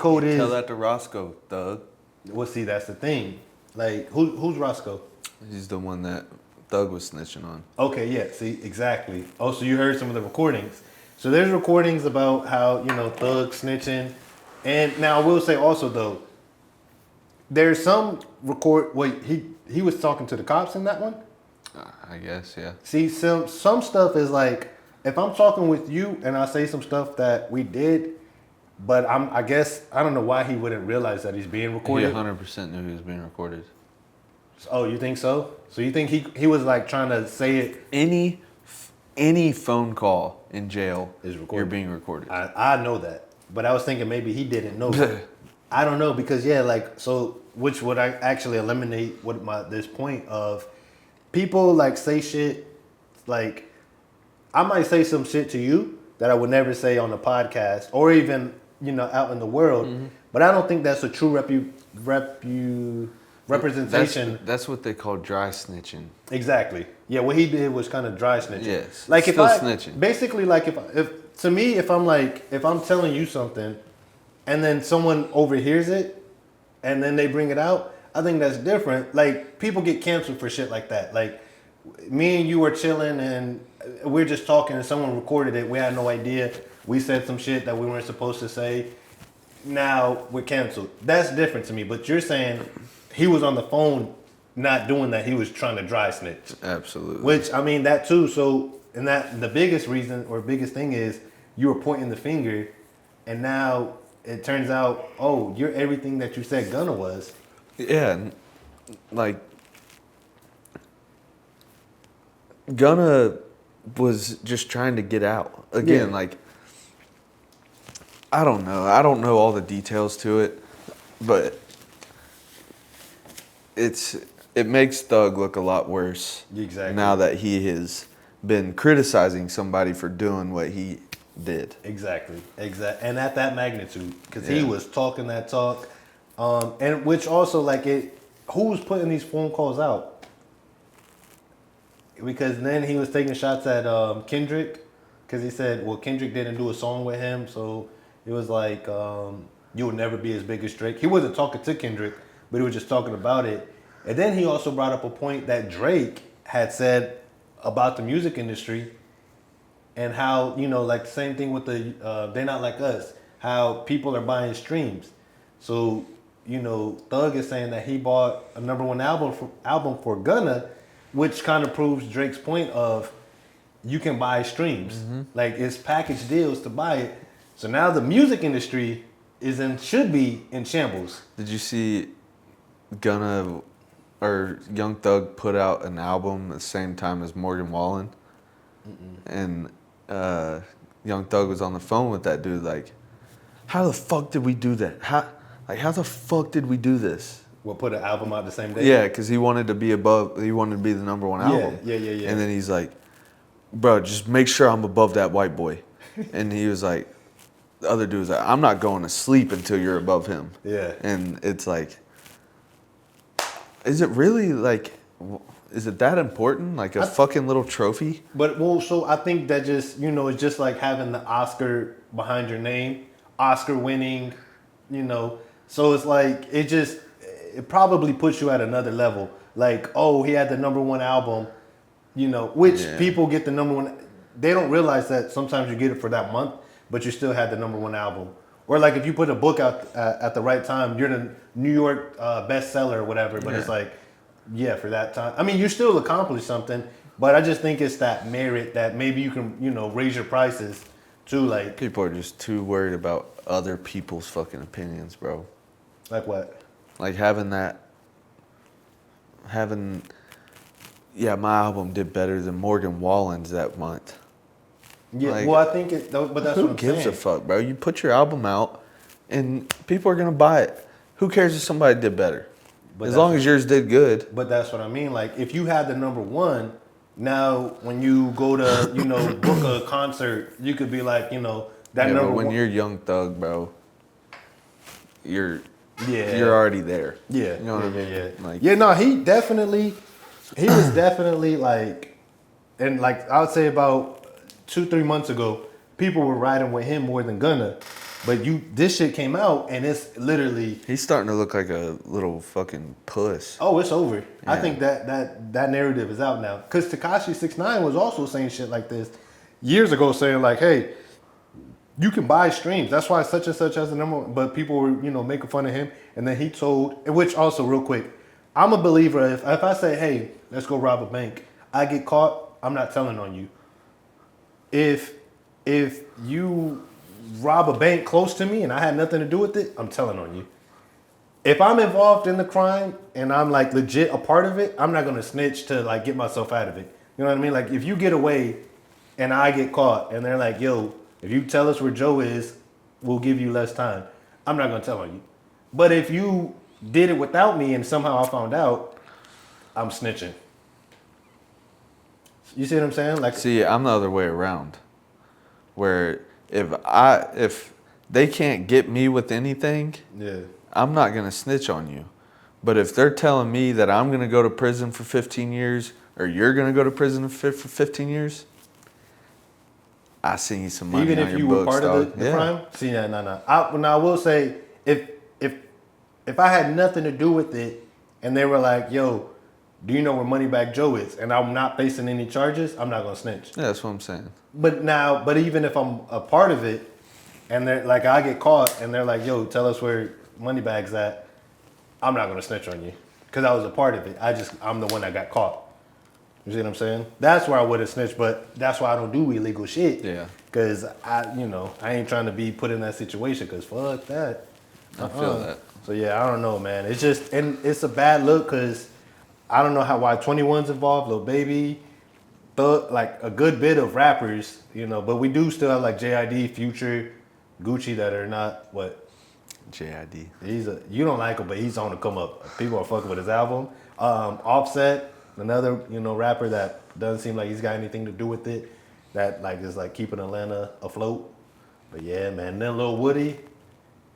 code is. Tell that to Roscoe, Thug. Well, see, that's the thing. Like, who's Roscoe? He's the one that Thug was snitching on. Okay, yeah, see, exactly. Oh, so you heard some of the recordings. So there's recordings about how, Thug snitching. And now I will say also, though, there's some wait, he was talking to the cops in that one? I guess, yeah. See, some stuff is like, if I'm talking with you and I say some stuff that we did, but I guess, I don't know why he wouldn't realize that he's being recorded. He 100% knew he was being recorded. Oh, you think so? So you think he was like trying to say it? Any phone call in jail Is recorded. You're being recorded. I know that, but I was thinking maybe he didn't know that. I don't know because yeah, like so, which would I actually eliminate this point of people like say shit like I might say some shit to you that I would never say on the podcast or even out in the world, but I don't think that's a true representation. That's what they call dry snitching. Exactly. Yeah, what he did was kind of dry snitching. Yes. Like still snitching. Basically, like if to me, if I'm telling you something, and then someone overhears it, and then they bring it out, I think that's different. Like people get canceled for shit like that. Like me and you were chilling, and we're just talking, and someone recorded it. We had no idea. We said some shit that we weren't supposed to say. Now we're canceled. That's different to me. But you're saying he was on the phone not doing that. He was trying to dry snitch. Absolutely. Which, I mean, that too. So, and that the biggest reason or biggest thing is you were pointing the finger and now it turns out, oh, you're everything that you said Gunna was. Yeah. Like, Gunna was just trying to get out. Again, Yeah. like, I don't know. I don't know all the details to it, but it makes Thug look a lot worse. Exactly. Now that he has been criticizing somebody for doing what he did. Exactly. And at that magnitude, because Yeah. he was talking that talk, and which also like who was putting these phone calls out? Because then he was taking shots at Kendrick, because he said, well, Kendrick didn't do a song with him, so it was like you'll never be as big as Drake. He wasn't talking to Kendrick, but he was just talking about it. And then he also brought up a point that Drake had said about the music industry and how, like the same thing with the They're Not Like Us, how people are buying streams. So, Thug is saying that he bought a #1 album for Gunna, which kind of proves Drake's point of you can buy streams. Mm-hmm. Like it's package deals to buy it. So now the music industry should be in shambles. Did you see Gunna or Young Thug put out an album at the same time as Morgan Wallen? And Young Thug was on the phone with that dude like, how the fuck did we do that? How the fuck did we do this? We'll put an album out the same day? Yeah, because he wanted to be the #1 album. Yeah. And then he's like, bro, just make sure I'm above that white boy. And he was like, the other dude was like, I'm not going to sleep until you're above him. Yeah. And it's like, is it really like, is it that important? Like a fucking little trophy? But, so I think that just, it's just like having the Oscar behind your name, Oscar winning, So it's like, it probably puts you at another level. Like, oh, he had the #1 album, which people get the #1. They don't realize that sometimes you get it for that month, but you still had the #1 album. Or like if you put a book out at the right time, you're the New York bestseller or whatever. But it's like, yeah, for that time. I mean, you still accomplished something, but I just think it's that merit that maybe you can, raise your prices to like. People are just too worried about other people's fucking opinions, bro. Like what? Like my album did better than Morgan Wallen's that month. Yeah, like, well, I think but that's who what I'm saying. gives a fuck, bro? You put your album out, and people are gonna buy it. Who cares if somebody did better? But as long as yours did good. But that's what I mean. Like, if you had the #1, now when you go to, book a concert, you could be like, that yeah, #1. but when you're Young Thug, bro, you're already there. Yeah. You know what I mean? Yeah. Like, no, he was definitely like, and like I would say about 2-3 months ago, people were riding with him more than Gunna. But this shit came out and it's literally. He's starting to look like a little fucking puss. Oh, it's over. Yeah. I think that narrative is out now. Because Tekashi 6ix9ine was also saying shit like this years ago, saying like, "Hey, you can buy streams. That's why such and such has the number one." But people were, making fun of him. And then he told, which also real quick, I'm a believer. If I say, "Hey, let's go rob a bank," I get caught, I'm not telling on you. If you rob a bank close to me and I had nothing to do with it, I'm telling on you. If I'm involved in the crime and I'm like legit a part of it, I'm not gonna snitch to like get myself out of it. You know what I mean? Like if you get away and I get caught and they're like, "Yo, if you tell us where Joe is, we'll give you less time," I'm not gonna tell on you. But if you did it without me and somehow I found out, I'm snitching. You see what I'm saying? Like, see, I'm the other way around. Where if they can't get me with anything, yeah, I'm not gonna snitch on you. But if they're telling me that I'm gonna go to prison for 15 years or you're gonna go to prison for 15 years, I send you some money. Even on if your you books, were part of the crime? See, no. I will say, if I had nothing to do with it and they were like, "Yo, do you know where Moneybag Joe is?" and I'm not facing any charges, I'm not gonna snitch. Yeah, that's what I'm saying. But even if I'm a part of it and they're like, I get caught and they're like, "Yo, tell us where Moneybag's at," I'm not gonna snitch on you because I was a part of it. I'm the one that got caught. You see what I'm saying? That's where I would have snitched, but that's why I don't do illegal shit. Yeah. Because I ain't trying to be put in that situation. Because fuck that. I feel that. So yeah, I don't know, man. It's just, and it's a bad look because I don't know why 21's involved, Lil Baby, Thug, like a good bit of rappers, but we do still have like JID, Future, Gucci that are not what. JID. You don't like him, but he's on the come up. People are fucking with his album. Offset, another rapper that doesn't seem like he's got anything to do with it. That like is like keeping Atlanta afloat. But yeah, man. Then Lil Woody,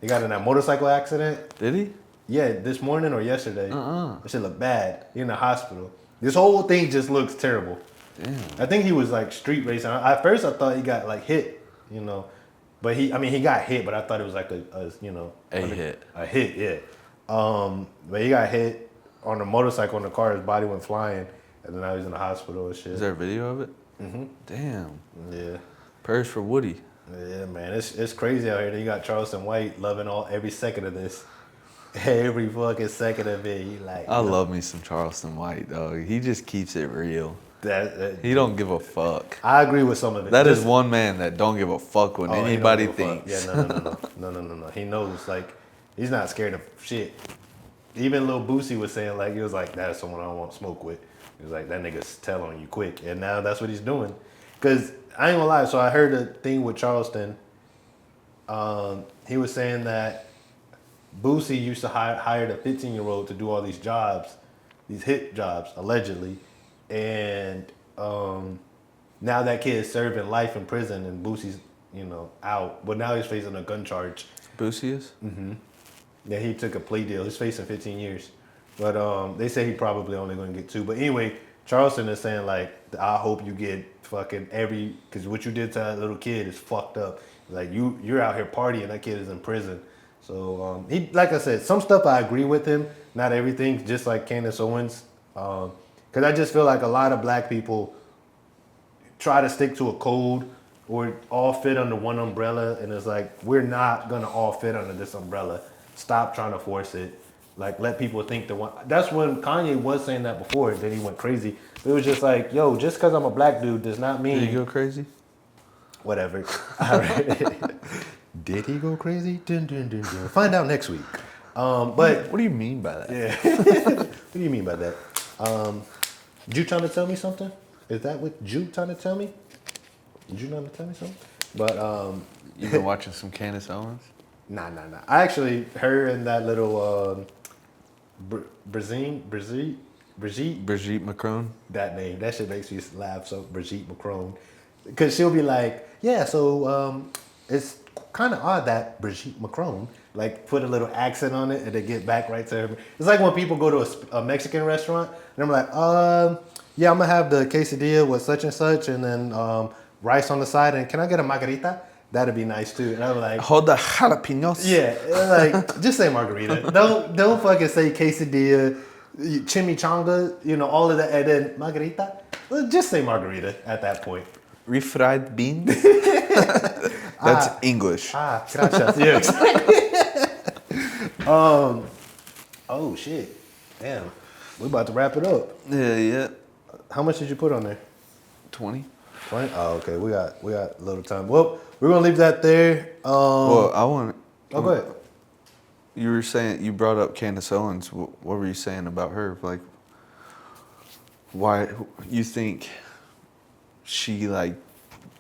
he got in that motorcycle accident. Did he? Yeah, this morning or yesterday. That shit look bad. He in the hospital. This whole thing just looks terrible. Damn. I think he was like street racing. At first I thought he got like hit, But he got hit, but I thought it was like a hit. A hit, yeah. But he got hit on a motorcycle in the car. His body went flying, and then now he's in the hospital and shit. Is there a video of it? Mm-hmm. Damn. Yeah. Prayers for Woody. Yeah, man. It's crazy out here. Then you got Charleston White loving every second of this. Every fucking second of it. He like. I love me some Charleston White, dog. He just keeps it real. That he don't give a fuck. I agree with some of it. That is one man that don't give a fuck what anybody thinks. Yeah, no. He knows, like, he's not scared of shit. Even Lil Boosie was saying, like, he was like, "That's someone I don't want to smoke with." He was like, "That nigga's tell on you quick." And now that's what he's doing. Because I ain't gonna lie, so I heard a thing with Charleston. He was saying that Boosie used to hire a 15-year-old to do all these jobs, these hit jobs, allegedly. And now that kid is serving life in prison, and Boosie's, out. But now he's facing a gun charge. Boosie is? Mm-hmm. Yeah, he took a plea deal. He's facing 15 years. But they say he probably only going to get 2. But anyway, Charleston is saying, like, I hope you get fucking because what you did to that little kid is fucked up. Like, you're out here partying, that kid is in prison. So, he, like I said, some stuff I agree with him. Not everything, just like Candace Owens. Because I just feel like a lot of black people try to stick to a code or all fit under one umbrella. And it's like, we're not going to all fit under this umbrella. Stop trying to force it. Like, let people think the one. That's when Kanye was saying that before. Then he went crazy. It was just like, yo, just because I'm a black dude does not mean. Did he go crazy? Whatever. Did he go crazy? Dun, dun, dun, dun. Find out next week. But what do you mean by that? Yeah. What do you mean by that? You trying to tell me something? Is that what you trying to tell me? You trying to tell me something? But you been watching some Candace Owens? Nah. I actually her and that little Brigitte Macron. That name, that shit makes me laugh. So Brigitte Macron, because she'll be like, yeah, so it's kind of odd that Brigitte Macron like put a little accent on it and they get back right to her. It's like when people go to a Mexican restaurant and I'm like, yeah, I'm gonna have the quesadilla with such and such and then rice on the side and can I get a margarita? That'd be nice too. And I'm like, Hold the jalapenos. yeah, like just say margarita. Don't fucking say quesadilla, chimichanga, all of that, and then margarita. Just say margarita at that point. Refried beans. That's English. Gracias. Yeah, exactly. Oh shit, damn, we about to wrap it up. Yeah. How much did you put on there? 20. 20. Oh, okay. We got a little time. Well, we're gonna leave that there. Well, I want. Oh, go ahead. You were saying you brought up Candace Owens. What were you saying about her? Like, why you think she like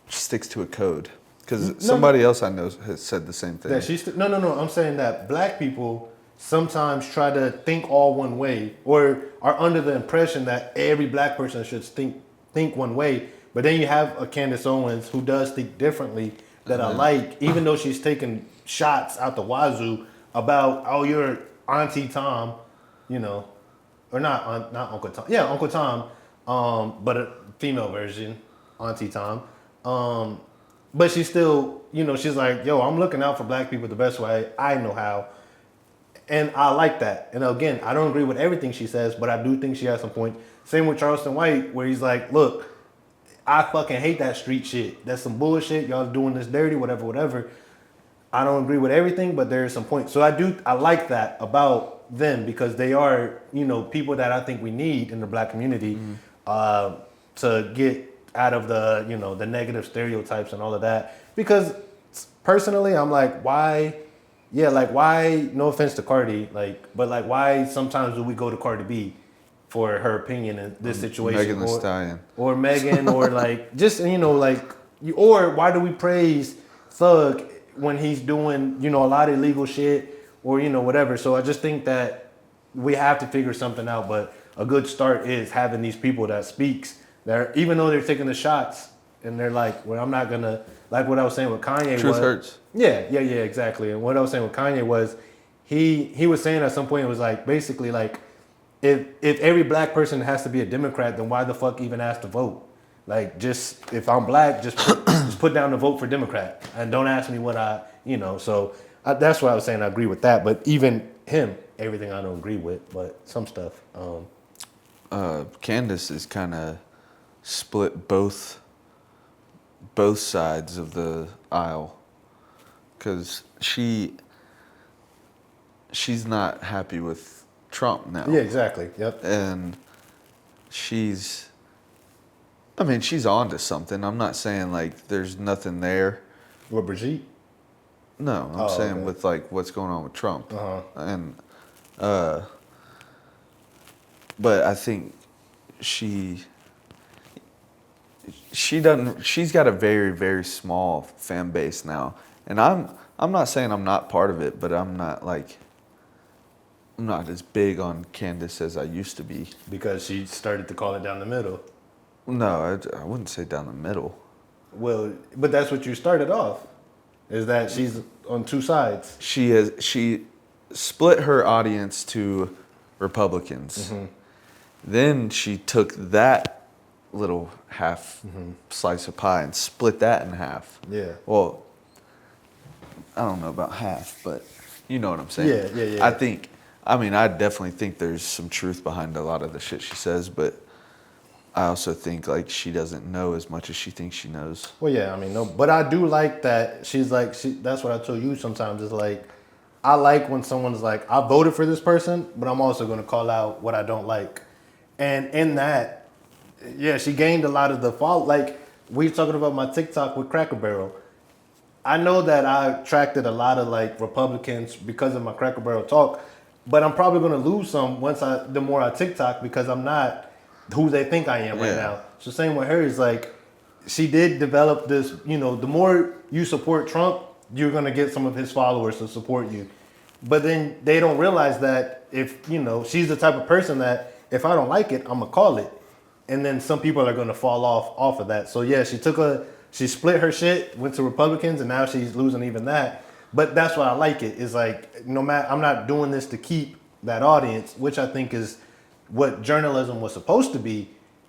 sticks to a code? Because somebody else I know has said the same thing. That no. I'm saying that black people sometimes try to think all one way, or are under the impression that every black person should think one way. But then you have a Candace Owens who does think differently that I like, even though she's taking shots out the wazoo about, oh, you're Auntie Tom, or not Uncle Tom. Yeah, Uncle Tom, but a female version, Auntie Tom. But she's still, she's like, yo, I'm looking out for black people the best way I know how. And I like that. And again, I don't agree with everything she says, but I do think she has some point. Same with Charleston White, where he's like, look, I fucking hate that street shit. That's some bullshit. Y'all doing this dirty, whatever. I don't agree with everything, but there is some point. So I like that about them, because they are, people that I think we need in the black community to get out of the, the negative stereotypes and all of that. Because personally, I'm like, why? Yeah, like why? No offense to Cardi, but why sometimes do we go to Cardi B for her opinion in this situation? Megan Thee Stallion. Or Megan, or or why do we praise Thug when he's doing, a lot of illegal shit, or, whatever. So I just think that we have to figure something out, but a good start is having these people that speaks, that even though they're taking the shots, and they're like, well, I'm not gonna, like what I was saying with Kanye. Truth hurts. Yeah, exactly. And what I was saying with Kanye was, he was saying at some point, it was like, basically like, if every black person has to be a Democrat, then why the fuck even ask to vote? Like, just, if I'm black, just put down the vote for Democrat, and don't ask me what so that's why I was saying I agree with that. But even him, everything I don't agree with, but some stuff. Candace is kind of split both sides of the aisle, because she's not happy with Trump now. Yeah, exactly. Yep. And she's on to something. I'm not saying like there's nothing there. What, Brigitte? No, I'm saying with like what's going on with Trump. And but I think she's got a very, very small fan base now. And I'm not saying I'm not part of it, but I'm not as big on Candace as I used to be. Because she started to call it down the middle. No, I wouldn't say down the middle. Well, but that's what you started off, is that she's on two sides. She split her audience to Republicans. Mm-hmm. Then she took that little half slice of pie and split that in half. Yeah. Well, I don't know about half, but you know what I'm saying. Yeah. I definitely think there's some truth behind a lot of the shit she says, but I also think like she doesn't know as much as she thinks she knows. Well, yeah, no, but I do like that she's like, that's what I told you sometimes, is like, I like when someone's like, I voted for this person, but I'm also going to call out what I don't like. And in that, yeah, she gained a lot of the follow. Like, we talking about my TikTok with Cracker Barrel. I know that I attracted a lot of like Republicans because of my Cracker Barrel talk, but I'm probably going to lose some the more I TikTok, because I'm not who they think I am right now. So same with her, is like, she did develop this, the more you support Trump, you're going to get some of his followers to support you. But then they don't realize that if, she's the type of person that if I don't like it, I'm going to call it. And then some people are going to fall off of that. So yeah, she split her shit, went to Republicans, and now she's losing even that. But that's why I like it. It's like, no matter, I'm not doing this to keep that audience, which I think is what journalism was supposed to be.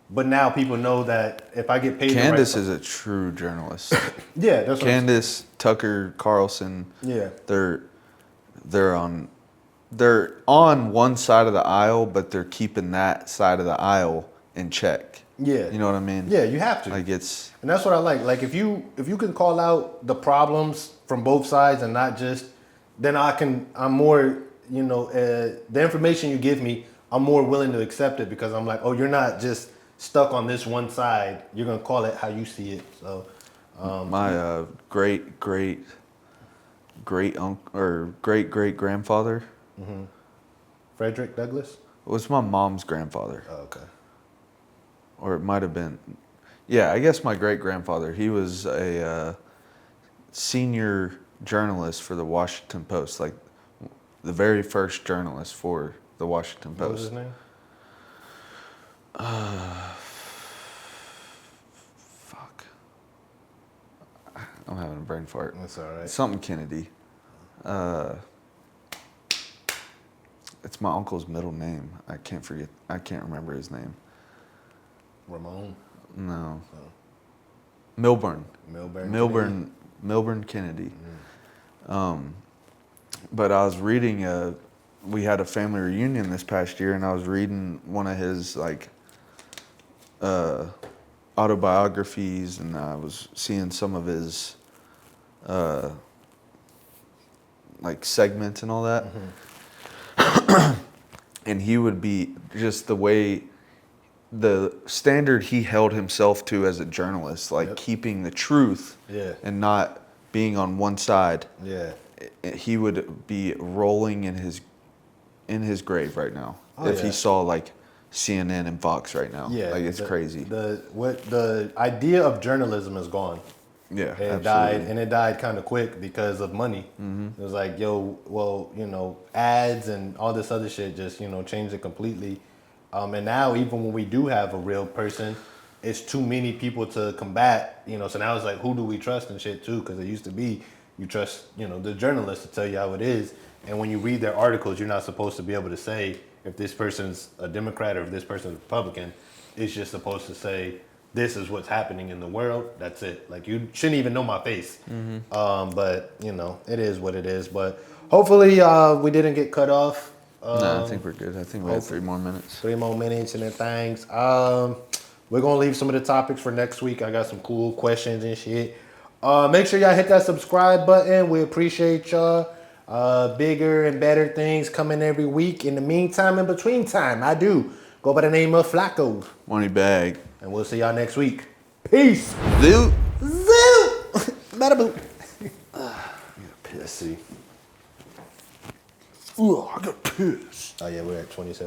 But now people know that if I get paid, Candace is a true journalist. Yeah, that's what Candace, Tucker Carlson. Yeah, they're on one side of the aisle, but they're keeping that side of the aisle in check. Yeah, you know what I mean. Yeah, you have to. Like and that's what I like. Like if you can call out the problems from both sides and not just, then I'm more, the information you give me, I'm more willing to accept it because I'm like, oh, you're not just stuck on this one side. You're gonna call it how you see it. So, my great uncle or great grandfather Frederick Douglass. was my mom's grandfather. Oh, okay. Or it might have been, yeah, I guess my great grandfather. He was a senior journalist for the Washington Post, like the very first journalist for the Washington Post. What was his name? Fuck. I'm having a brain fart. That's all right. Something Kennedy. It's my uncle's middle name. I can't remember his name. Ramon? No. Oh. Milburn Kennedy? Kennedy. But I was reading we had a family reunion this past year, and I was reading one of his autobiographies, and I was seeing some of his segments and all that. And he would be just the standard he held himself to as a journalist, keeping the truth and not being on one side. Yeah. He would be rolling in his grave right now if he saw CNN and Fox right now. Yeah. It's crazy. The idea of journalism is gone. Yeah, it died, and it died kind of quick because of money. It was like, ads and all this other shit just, changed it completely. And now even when we do have a real person, it's too many people to combat, so now it's like, who do we trust and shit too? Because it used to be, you trust, the journalists to tell you how it is. And when you read their articles, you're not supposed to be able to say if this person's a Democrat or if this person's a Republican. It's just supposed to say, this is what's happening in the world. That's it. Like, you shouldn't even know my face. But, it is what it is. But hopefully we didn't get cut off. No, I think we're good. I think we have 3 more minutes. 3 more minutes and then things. We're going to leave some of the topics for next week. I got some cool questions and shit. Make sure y'all hit that subscribe button. We appreciate y'all. Bigger and better things coming every week. In the meantime, in between time, I do go by the name of Flacco. Money bag. And we'll see y'all next week. Peace. Zoo. Bada boom. Let's see. Ooh, I got pissed. Oh yeah, we're at 27.